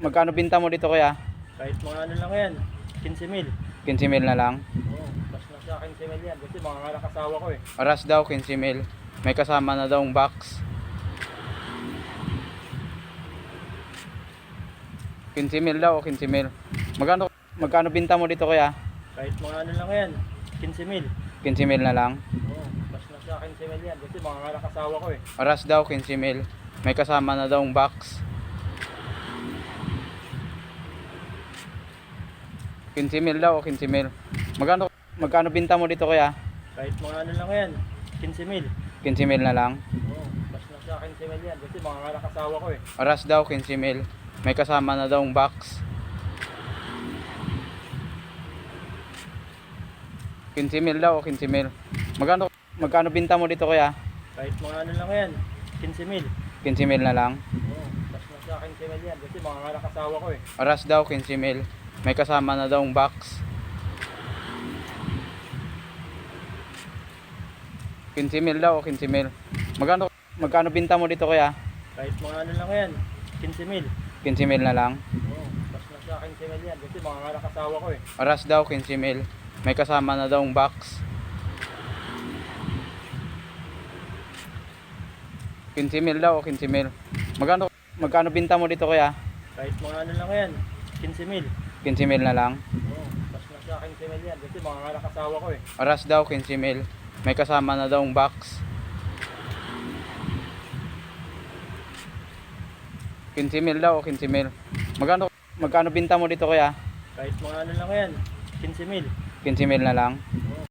Magkano binta mo dito kuya? Kahit mga ano lang yan, 15,000. 15,000 na lang. Oo, mas na sa akin 15,000 yan. Kasi mga anak asawa ko eh. Oras daw 15,000. May kasama na daw box. 15,000 daw o 15,000. Magkano binta mo dito kuya? Kahit mga ano lang yan, 15,000. 15,000 na lang. Oo, mas na sa akin 15,000 yan. Kasi mga anak asawa ko eh. Oras daw 15,000. May kasama na daw box. 15,000 daw o 15,000. Magkano binta mo dito kuya? Kahit mga ano lang yan, 15,000. 15,000 na lang. Oo, mas na sa akin 15,000 yan. Kasi mga anak asawa ko eh. Oras daw 15,000. May kasama na daw box. 15,000 daw o 15,000. Magkano binta mo dito kuya? Kahit mga ano lang yan, 15,000. 15,000 na lang. Oo, mas na sa akin 15,000 yan. Kasi mga anak asawa ko eh. Oras daw 15,000. May kasama na daw box. 15,000 daw o 15,000. Magkano binta mo dito kuya? Kahit mga ano lang yan, 15,000. 15,000 na lang. Oo, mas na sa akin 15,000 yan. Kasi mga anak asawa ko eh. Oras daw 15,000. May kasama na daw box. 15,000 daw o 15,000. Magkano binta mo dito kuya? Kahit mga ano lang yan, 15,000. 15,000 na lang. Oo, mas na sa akin 15,000 yan. Kasi mga anak asawa ko eh. Oras daw 15,000. May kasama na daw box. 15,000 daw o 15,000. Magkano binta mo dito kuya? Kahit mga ano lang yan, 15,000. 15,000 na lang.